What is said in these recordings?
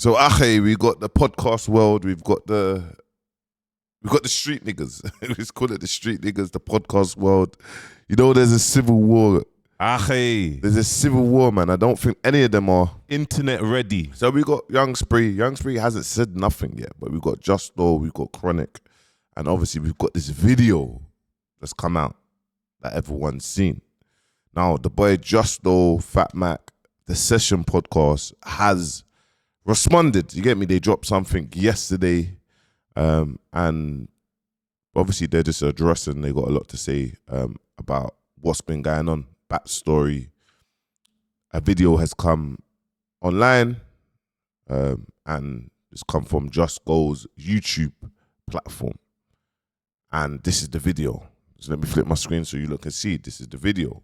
So Ackhiii, we got the podcast world, we've got the street niggas. Let's call it the street niggas, the podcast world. You know, there's a civil war. Ackhiii. There's a civil war, man. I don't think any of them are Internet ready. So we got Young Spree. Young Spree hasn't said nothing yet, but we've got Justo, we've got Chronic, and obviously we've got this video that's come out that everyone's seen. Now, the boy Justo, Fat Mac, the Session podcast has responded. You get me? They dropped something yesterday, and obviously they're just addressing. They got a lot to say about what's been going on, backstory. A video has come online, and it's come from Just Go's YouTube platform, and this is the video. So let me flip my screen so you look and see. This is the video.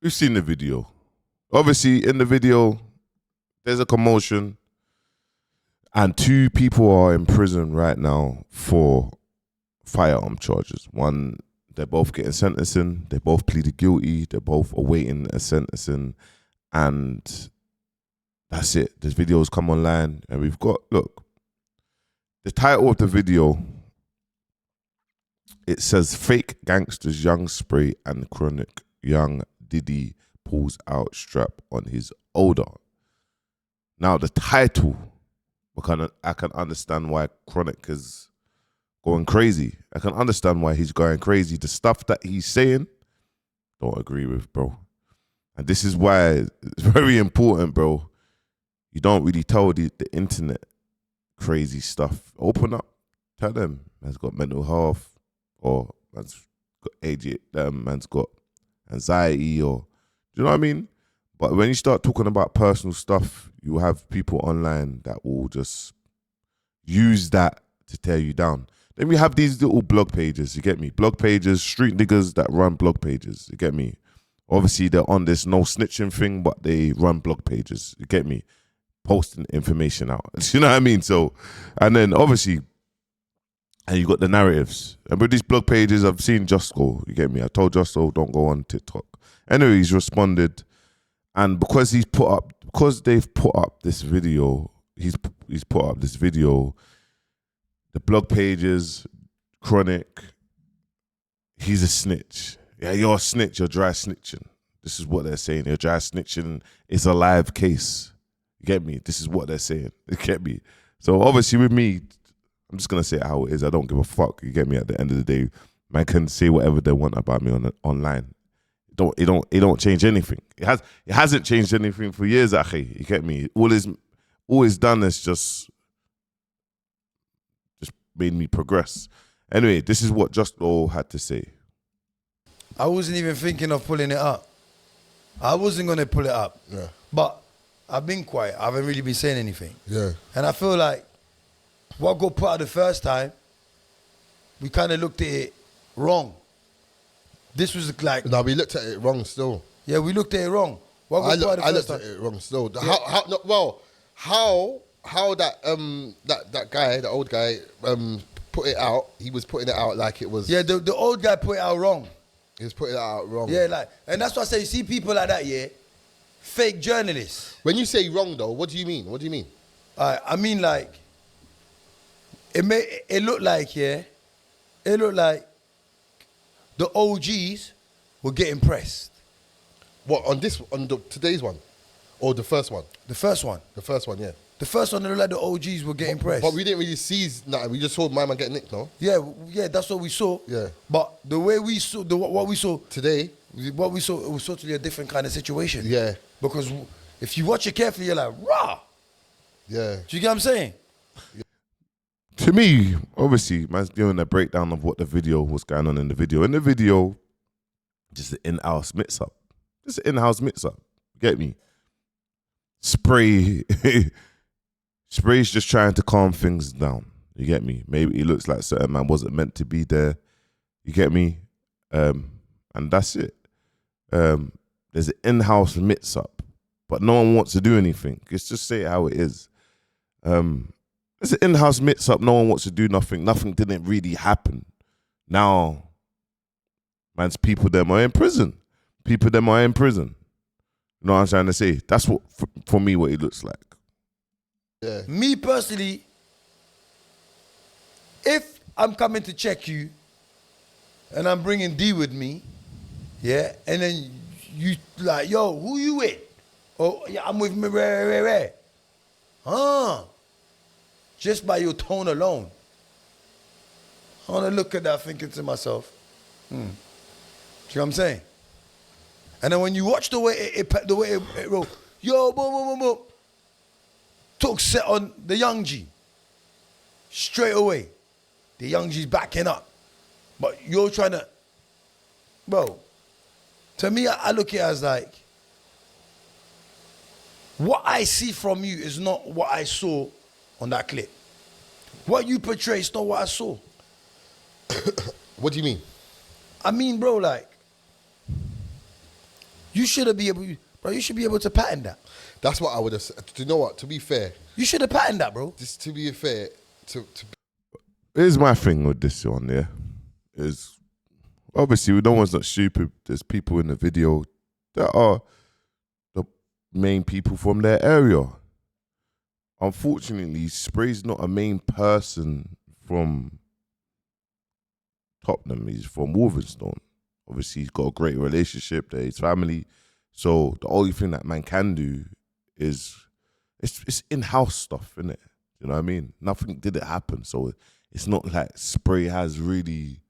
We've seen the video. Obviously, in the video, there's a commotion, and 2 people are in prison right now for firearm charges. One, they're both getting sentencing. They both pleaded guilty. They're both awaiting a sentencing, and that's it. This video's come online, and we've got, look, the title of the video, it says Fake Gangsters, Young Spree and Chronic. Young Diddy pulls out strap on his older. Now the title, I can understand why Chronic is going crazy. I can understand why he's going crazy. The stuff that he's saying, don't agree with, bro. And this is why it's very important, bro. You don't really tell the internet crazy stuff. Open up. Tell them man's got mental health, or man's got ADHD, man's got anxiety, or do you know what I mean? But when you start talking about personal stuff, you have people online that will just use that to tear you down. Then we have these little blog pages, you get me? Blog pages, street niggas that run blog pages, you get me? Obviously they're on this no snitching thing, but they run blog pages, you get me? Posting information out, you know what I mean? So, and then obviously, and you got the narratives. And with these blog pages, I've seen Justo, you get me? I told Justo, don't go on TikTok. Anyway, he's responded. And because they've put up this video, he's put up this video, the blog pages, Chronic, he's a snitch. Yeah, you're a snitch, you're dry snitching. This is what they're saying. You're dry snitching. It's a live case. You get me? This is what they're saying. You get me? So obviously with me, I'm just gonna say it how it is. I don't give a fuck. You get me? At the end of the day, man can say whatever they want about me online. It don't change anything. It hasn't changed anything for years, Ackhiii. You get me? All it's done is just made me progress. Anyway, this is what Justo had to say. I wasn't even thinking of pulling it up. I wasn't gonna pull it up. Yeah. But I've been quiet. I haven't really been saying anything. Yeah. And I feel like what got put out the first time, we kind of looked at it wrong. This was like... No, we looked at it wrong still. Yeah, we looked at it wrong. What got put out the I first looked time? at it wrong still. Yeah. How that guy, the old guy, put it out. He was putting it out like it was... Yeah, the old guy put it out wrong. He was putting it out wrong. Yeah, like... And that's why I say, you see people like that, yeah? Fake journalists. When you say wrong though, what do you mean? What do you mean? I mean like... It looked like, yeah? It looked like the OGs were getting pressed. What, on today's one? Or the first one? The first one. The first one, yeah. The first one, it looked like the OGs were getting pressed. But we didn't really see nothing. We just saw my man get nicked, no? Yeah, that's what we saw. Yeah. But the way we saw, what we saw today, what we saw, it was totally a different kind of situation. Yeah. Because if you watch it carefully, you're like, rah! Yeah. Do you get what I'm saying? Yeah. To me, obviously, man's giving a breakdown of what the video was going on in the video. In the video, just an in-house mix-up. Just an in-house mix-up. Get me? Spray's just trying to calm things down. You get me? Maybe it looks like certain man wasn't meant to be there. You get me? And that's it. There's an in-house mix-up, but no one wants to do anything. Let's just say it how it is. It's an in-house mix-up. No one wants to do nothing. Nothing didn't really happen. Now, man's people them are in prison. people them are in prison. You know what I'm trying to say? That's what for me what it looks like. Yeah. Me personally, if I'm coming to check you and I'm bringing D with me, yeah, and then you like, yo, who you with? Oh, yeah, I'm with me, rare. Just by your tone alone, I want to look at that thinking to myself, see what I'm saying? And then when you watch the way it roll, yo, boom, took set on the young G. Straight away. The young G's backing up. But you're trying to, bro, to me, I look at it as like, what I see from you is not what I saw on that clip. What you portray is not what I saw. What do you mean? I mean, bro, like, you should be able to patent that. That's what I would have said. You know what? To be fair, You should have patented that, bro. just to be fair, Here's my thing with this one, yeah. Is obviously no one's not stupid. There's people in the video that are the main people from their area. Unfortunately, Spray's not a main person from Tottenham. He's from Wolverhampton. Obviously, he's got a great relationship there, his family. So the only thing that man can do is it's in-house stuff, isn't it? You know what I mean? Nothing did it happen. So it's not like Spray has really,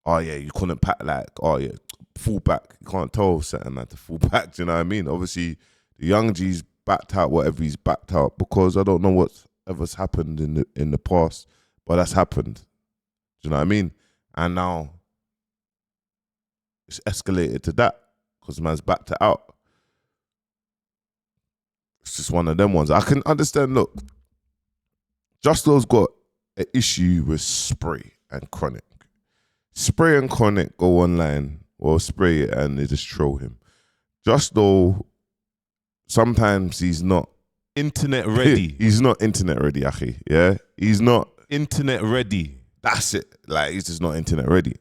oh yeah, you couldn't pack like, oh yeah, full back. You can't tell certain man to full back, do you know what I mean? Obviously, the young G's backed out whatever he's backed out because I don't know whatever's happened in the past, but that's happened. Do you know what I mean? And now it's escalated to that because man's backed it out. It's just one of them ones. I can understand, look, Justo's got an issue with Spray and Chronic. Spray and Chronic go online, or Spray it and they just troll him. Justo, sometimes he's not Internet ready. He's not internet ready, Ackhiii. Yeah? He's not. Internet ready. That's it. Like, he's just not internet ready.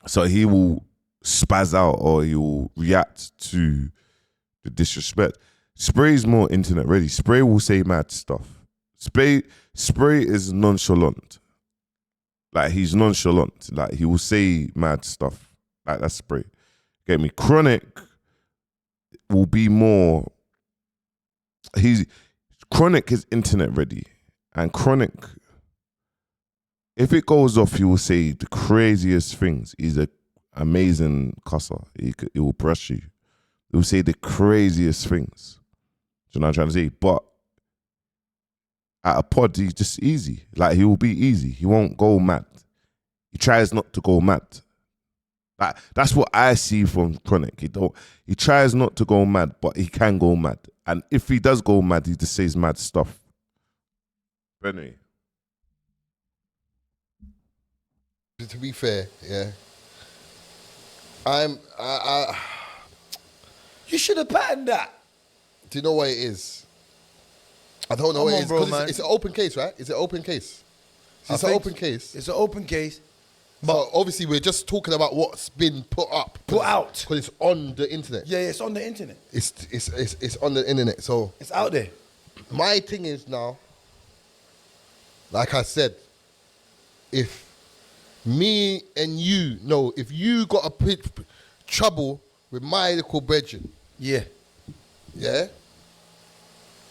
So he will spaz out or he will react to the disrespect. Spray's more internet ready. Spray will say mad stuff. Spray is nonchalant. Like, he's nonchalant. Like, he will say mad stuff. Like, that's Spray. Get me? Chronic will be more. Chronic is internet ready. And Chronic, if it goes off, he will say the craziest things. He's an amazing cusser. He will press you. He will say the craziest things. Do you know what I'm trying to say? But at a pod, he's just easy. Like, he will be easy. He won't go mad. He tries not to go mad. Like, that's what I see from Chronic. He tries not to go mad, but he can go mad. And if he does go mad, he just says mad stuff. But anyway. to be fair, yeah, You should have patented that. do you know what it is? I don't know Come what on, it is. bro, 'Cause man. it's an open case, right? It's an open case. It's an open case. It's an open case. But obviously, we're just talking about what's been put up. Put out. Because it's on the internet. Yeah, it's on the internet. It's on the internet. So It's out there. my thing is now, like I said, if me and you know, if you got a trouble with my little brethren, Yeah. yeah,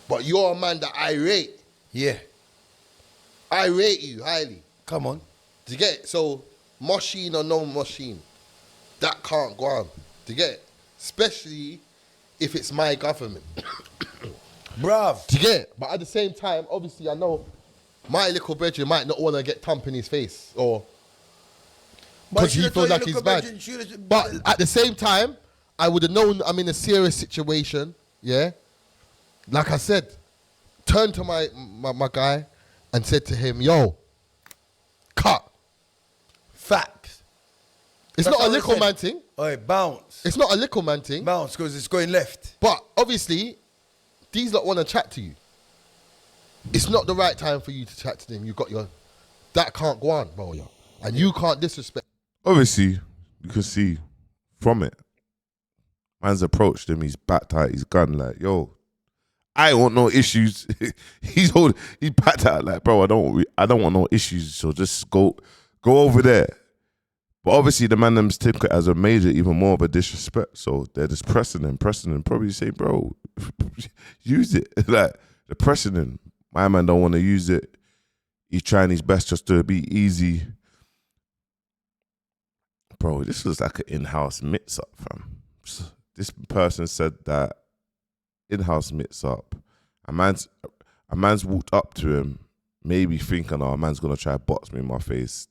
but you're a man that I rate. Yeah. I rate you highly. Come on. Do you get it? So, machine or no machine, that can't go on. Do you get it? Especially if it's my government. Bruv. Do you get it? But at the same time, obviously, I know my little brethren might not want to get thump in his face or because he feels like he's bad. But at the same time, I would have known I'm in a serious situation, yeah? Like I said, turned to my guy and said to him, yo, cut. Facts. It's That's not a what I little said. man thing. Oi, bounce. It's not a little man thing. Bounce, because it's going left. But obviously, these lot want to chat to you. It's not the right time for you to chat to them. You got your... That can't go on, bro, yo. And you can't disrespect. Obviously, you can see from it. Man's approached him, he's backed out his gun, like, yo, I don't want no issues. He backed out like, bro, I don't want no issues, so just go over there. But obviously the man them's took it as a major, even more of a disrespect. So they're just pressing him, probably say, bro, use it. Like, they're pressing him. My man don't want to use it. He's trying his best just to be easy. Bro, this was like an in-house mix-up, fam. This person said that in-house mix-up. A man's walked up to him, maybe thinking, oh, a man's going to try to box me in my face.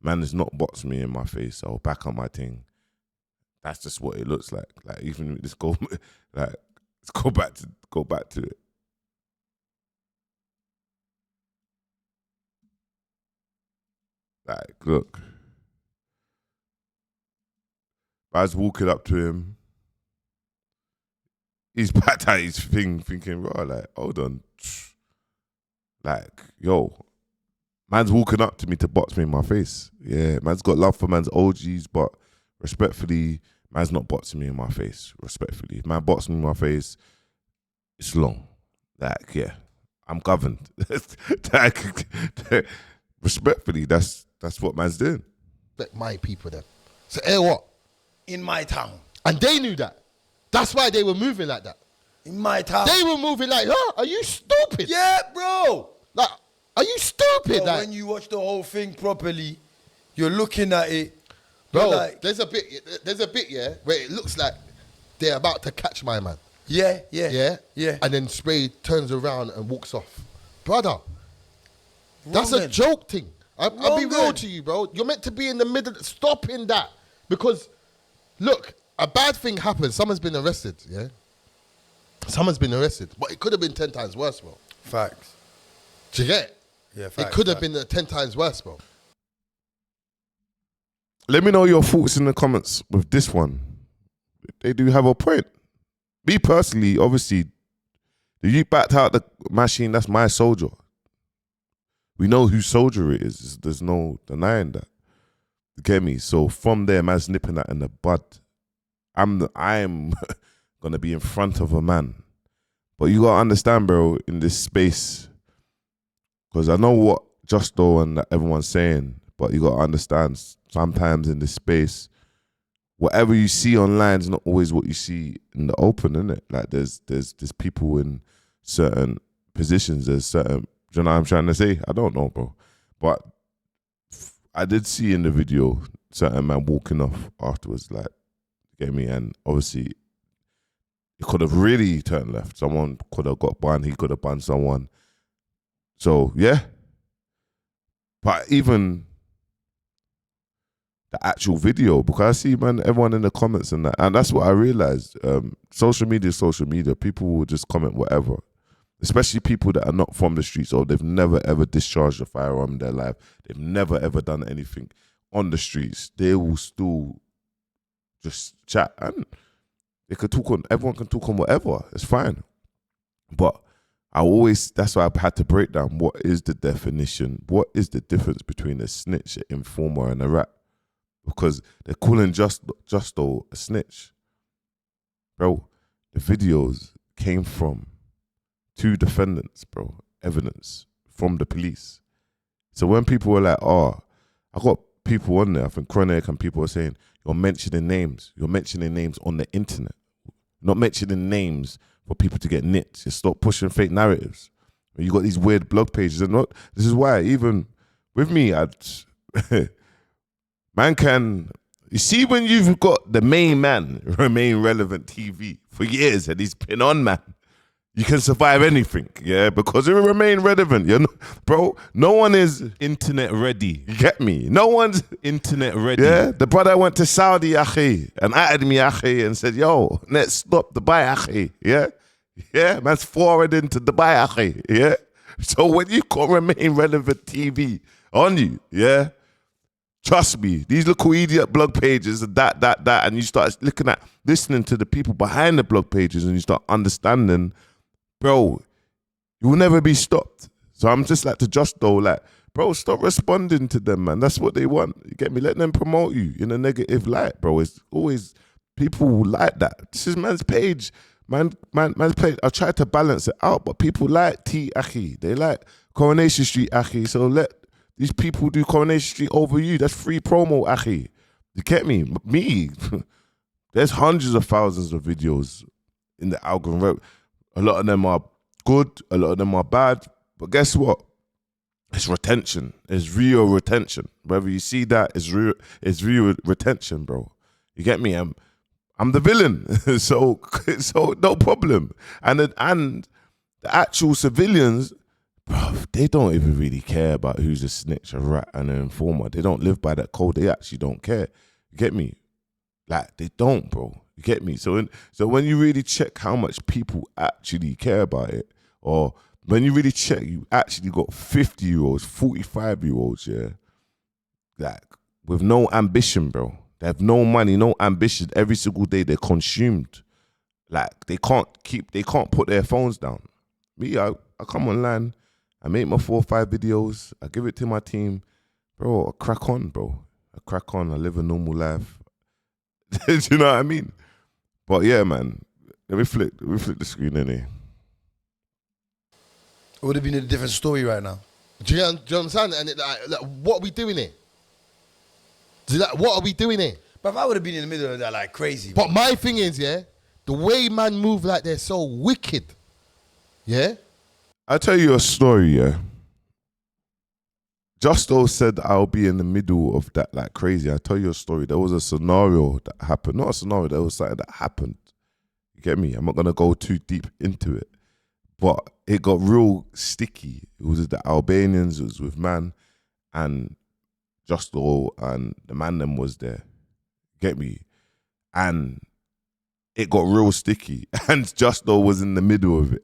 Man is not boxing me in my face, so back on my thing. That's just what it looks like. Like, even let's go back to it. Like, look. Man's walking up to him. He's backed at his thing, thinking, bro, like, hold on. Like, yo, man's walking up to me to box me in my face. Yeah, man's got love for man's OGs, but respectfully, man's not boxing me in my face. Respectfully. If man boxing me in my face, it's long. Like, yeah, I'm governed. Respectfully, that's what man's doing. Respect my people then. So, what? In my town. And they knew that. That's why they were moving like that. In my town. They were moving like, huh? Are you stupid? Yeah, bro. Like, are you stupid? Bro, like, when you watch the whole thing properly, you're looking at it. Bro, like, there's a bit, yeah, where it looks like they're about to catch my man. Yeah. And then Spray turns around and walks off. Brother, that's a joke thing. I'll be real to you, bro. You're meant to be in the middle, stopping that. Because, look, a bad thing happens. Someone's been arrested, yeah? Someone's been arrested. But it could have been 10 times worse, bro. Facts. Do you get it? Yeah, facts. It could have been 10 times worse, bro. Let me know your thoughts in the comments with this one. They do have a point. Me personally, obviously, the youth backed out the machine, that's my soldier. We know whose soldier it is. There's no denying that. You get me? So from there, man's nipping that in the bud. I'm gonna be in front of a man. But you gotta understand, bro, in this space, because I know what Justo and everyone's saying, but you gotta understand, sometimes in this space, whatever you see online is not always what you see in the open, innit? Like there's people in certain positions, there's certain, do you know what I'm trying to say? I don't know, bro. But I did see in the video certain man walking off afterwards, like, get me? And obviously, it could have really turned left. Someone could have got banned. He could have banned someone. So, yeah. But even the actual video, because I see, man, everyone in the comments and that, and that's what I realized. Social media is social media. People will just comment whatever. Especially people that are not from the streets, or they've never ever discharged a firearm in their life. They've never ever done anything on the streets. They will still just chat, and they could talk on, everyone can talk on whatever. It's fine. But that's why I had to break down what is the definition, what is the difference between a snitch, an informer, and a rat. Because they're calling Justo a snitch. Bro, the videos came from 2 defendants, bro, evidence from the police. So when people were like, oh, I got people on there, I think Chronic and people were saying, you're mentioning names on the internet. You're not mentioning names for people to get nicked. Just stop pushing fake narratives. You got these weird blog pages, and this is why even with me, man can, you see when you've got the main man, Remain Relevant TV for years, and he's been on, man, you can survive anything, yeah, because it will remain relevant. You know, bro, no one is internet ready. You get me? No one's internet ready. Yeah, the brother went to Saudi, Ackhiii, and added me, Ackhiii, and said, yo, let's stop Dubai, Ackhiii, yeah? Yeah, man's forward into Dubai, Ackhiii, yeah? So when you got Remain Relevant TV on you, yeah, trust me, these little idiot blog pages and that, and you start listening to the people behind the blog pages, and you start understanding, bro, you will never be stopped. So I'm just like to Justo, like, bro, stop responding to them, man. That's what they want. You get me? Let them promote you in a negative light, bro. It's always People like that. This is man's page. Man's page. I tried to balance it out, but people like Ackhiii. They like Coronation Street Ackhiii. So let these people do Coronation Street over you. That's free promo, Ackhiii. You get me? Me. There's hundreds of thousands of videos in the algorithm. A lot of them are good. A lot of them are bad. But guess what? It's retention. It's real retention. Whether you see that, it's real retention, bro. You get me? I'm the villain, so no problem. And the actual civilians, bro, they don't even really care about who's a snitch, a rat, and an informer. They don't live by that code. They actually don't care. You get me? Like, they don't, bro. You get me? So when you really check how much people actually care about it, or when you really check, you actually got 50-year-olds, 45-year-olds, yeah, like, with no ambition, bro. They have no money, no ambition. Every single day they're consumed. Like, they can't put their phones down. Me, I come online, I make my 4 or 5 videos, I give it to my team, bro, I crack on, bro. I crack on, I live a normal life. Do you know what I mean? But yeah, man, let me flip the screen in here. It would have been a different story right now. Do you understand? And like, what are we doing here? What are we doing here? But if I would have been in the middle of that like crazy. But my thing is, yeah, the way man move like they're so wicked. Yeah? I'll tell you a story, yeah. Justo said I'll be in the middle of that like crazy. I'll tell you a story. There was a scenario that happened. Not a scenario, there was something that happened. You get me? I'm not going to go too deep into it. But it got real sticky. It was with the Albanians, it was with man, and Justo and the man them was there. Get me? And it got real sticky. And Justo was in the middle of it.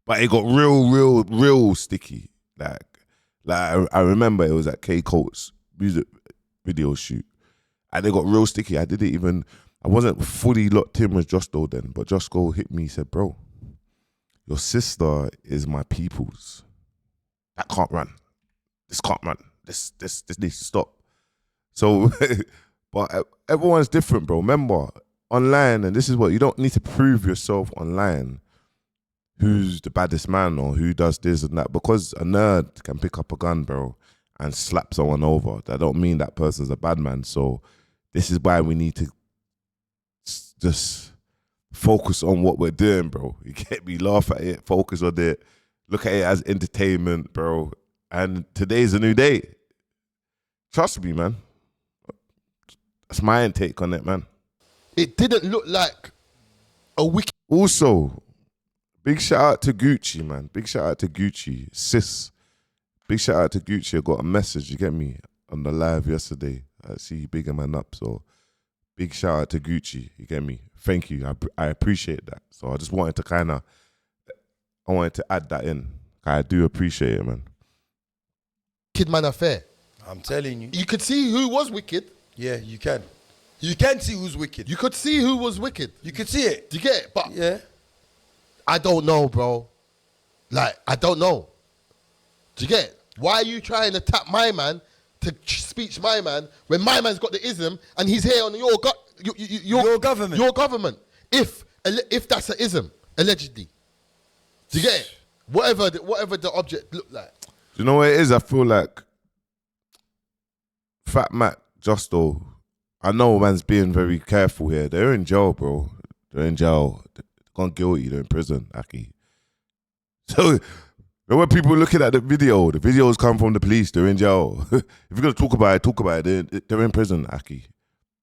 But it got real sticky. Like I remember it was at K Coates music video shoot. And it got real sticky. I wasn't fully locked in with Justo then, but Justo hit me, he said, bro, your sister is my people's. That can't run. This can't run. This needs to stop. So, but everyone's different, bro. Remember, online, and this is what, you don't need to prove yourself online who's the baddest man or who does this and that. Because a nerd can pick up a gun, bro, and slap someone over. That don't mean that person's a bad man. So this is why we need to just focus on what we're doing, bro. You get me? Laugh at it, focus on it, look at it as entertainment, bro. And today's a new day. Trust me, man. That's my intake on it, man. It didn't look like a wicked. Also, big shout out to Gucci, man. Big shout out to Gucci. Sis. Big shout out to Gucci. I got a message, you get me, on the live yesterday. I see you bigging man up, so big shout out to Gucci, you get me? Thank you, I appreciate that. So I just wanted to add that in. I do appreciate it, man. Wicked man affair. I'm telling you. You could see who was wicked. Yeah, you can. You can see who's wicked. You could see who was wicked. You could see it. Do you get it? But yeah. I don't know, bro. Like, I don't know. Do you get it? Why are you trying to tap my man to speech my man when my man's got the ism and he's here on your government? Your government. If that's an ism, allegedly. Do you get it? Whatever the object looked like. Do you know what it is? I feel like Fat Mac, Justo, I know man's being very careful here. They're in jail, bro. They're in jail. They're gone guilty. They're in prison, Ackhiii. So when people looking at the videos come from the police. They're in jail. If you're gonna talk about it. They're in prison, Ackhiii.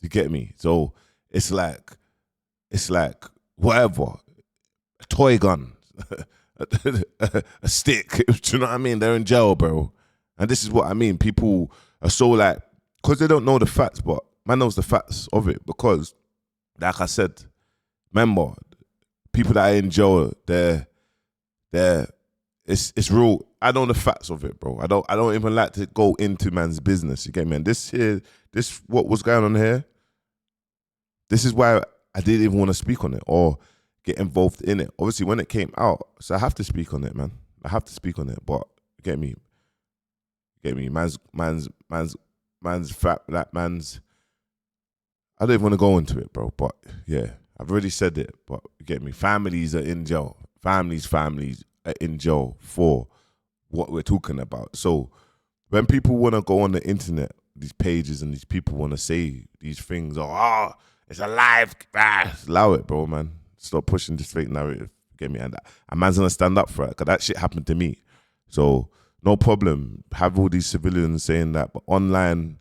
You get me? So it's like whatever, a toy gun, a stick. Do you know what I mean? They're in jail, bro. And this is what I mean. People are so like, because they don't know the facts, but man knows the facts of it. Because, like I said, remember, people that are in jail, it's real. I know the facts of it, bro. I don't even like to go into man's business. You get me? And this what was going on here, this is why I didn't even want to speak on it or get involved in it. Obviously, when it came out, so I have to speak on it, man. I have to speak on it. But get me? Man's fat, like man's. I don't even want to go into it, bro. But yeah, I've already said it. But you get me. Families are in jail. Families are in jail for what we're talking about. So when people want to go on the internet, these pages and these people want to say these things, it's alive. Allow it, bro, man. Stop pushing this fake narrative. Get me? And a man's gonna stand up for it, because that shit happened to me. So no problem. Have all these civilians saying that, but online,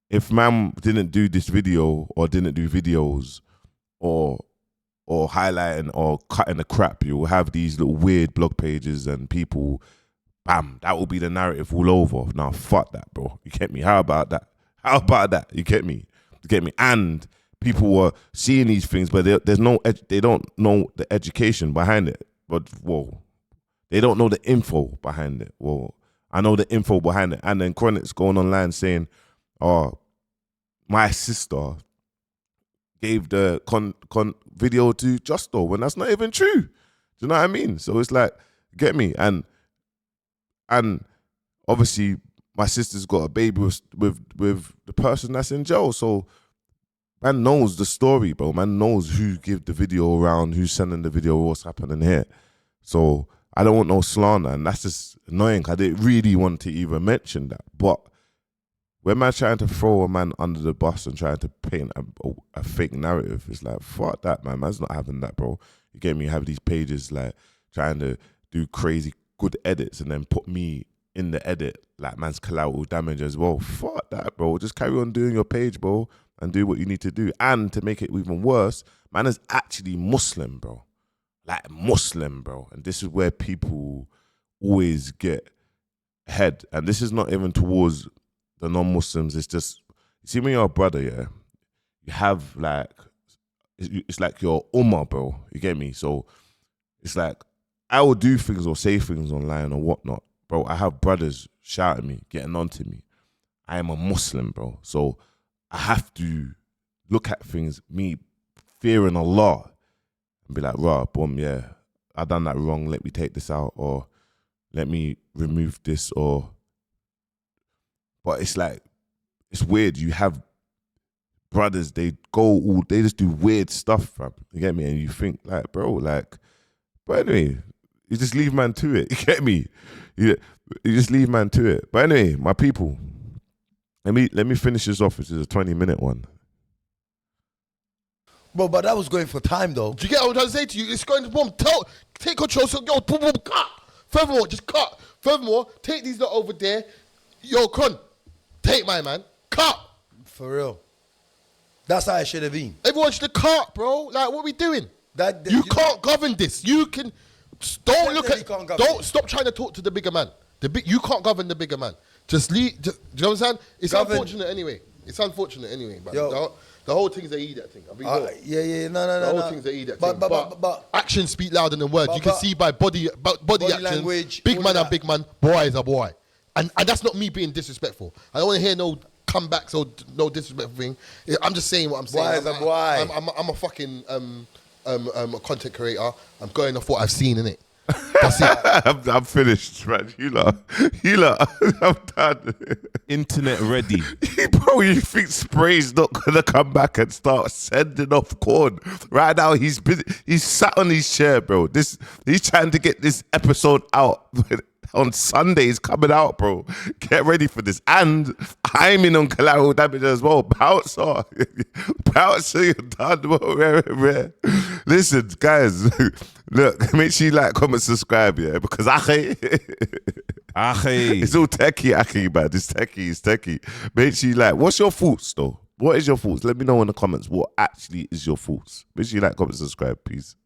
if man didn't do this video or didn't do videos or highlighting or cutting the crap, you will have these little weird blog pages and people, bam, that will be the narrative all over. Now fuck that, bro. You get me? How about that? You get me? And people were seeing these things, but they don't know the education behind it. But whoa, they don't know the info behind it. Whoa, I know the info behind it. And then Chronic's going online saying, my sister gave the video to Justo, when that's not even true. Do you know what I mean? So it's like, get me? And obviously my sister's got a baby with the person that's in jail. So man knows the story, bro. Man knows who give the video around, who's sending the video, what's happening here. So I don't want no slander, and that's just annoying. I didn't really want to even mention that. But when man trying to throw a man under the bus and trying to paint a fake narrative, it's like, fuck that, man. Man's not having that, bro. You get me? You have these pages like trying to do crazy good edits and then put me in the edit like man's collateral damage as well. Fuck that, bro. Just carry on doing your page, bro, and do what you need to do. And to make it even worse, man is actually Muslim, bro. Like Muslim, bro. And this is where people always get ahead. And this is not even towards the non-Muslims. It's just, you see, when you're a brother, yeah, you have like, it's like your ummah, bro. You get me? So it's like, I will do things or say things online or whatnot. Bro, I have brothers shouting me, getting on to me. I am a Muslim, bro. So I have to look at things, me fearing Allah, and be like, rah, boom, yeah, I done that wrong. Let me take this out, or let me remove this, or. But it's like, it's weird. You have brothers, they just do weird stuff, fam. You get me? And you think like, bro, like, but anyway, you just leave man to it. You get me? You just leave man to it. But anyway, my people, let me finish this off. This is a 20-minute one. Bro, but that was going for time, though. Do you get what I'm trying to say to you? It's going to boom. Take control. So yo, boom, boom, cut. Furthermore, just cut. Furthermore, take these lot over there. Yo, Con, take my man. Cut. For real. That's how it should have been. Everyone should have cut, bro. Like, what are we doing? You can't govern this. You can. Don't look at. Don't stop trying to talk to the bigger man. You can't govern the bigger man. Just leave. Do you know what I'm saying? It's unfortunate anyway. But the whole thing's a that thing. No. The whole thing's a that thing. But actions speak louder than words. You can see by body action, language, big man and big man, boy is a boy. And that's not me being disrespectful. I don't want to hear no comebacks or no disrespectful thing. I'm just saying what I'm saying. Boy is a boy. I'm a fucking content creator. I'm going off what I've seen, innit? That's it. I'm finished, man. You lot, I'm done. Internet ready. Bro, you think Spray's not gonna come back and start sending off corn? Right now, he's sat on his chair, bro. He's trying to get this episode out. On Sunday, it's coming out, bro. Get ready for this. And I'm in on collateral damage as well. Bouncer, you're done, bro. Listen, guys, look, make sure you like, comment, subscribe, yeah, because Ackhiii. It's all Ackhiii, man. It's techie. Make sure you like. What's your thoughts, though? What is your thoughts? Let me know in the comments what actually is your thoughts. Make sure you like, comment, subscribe. Peace.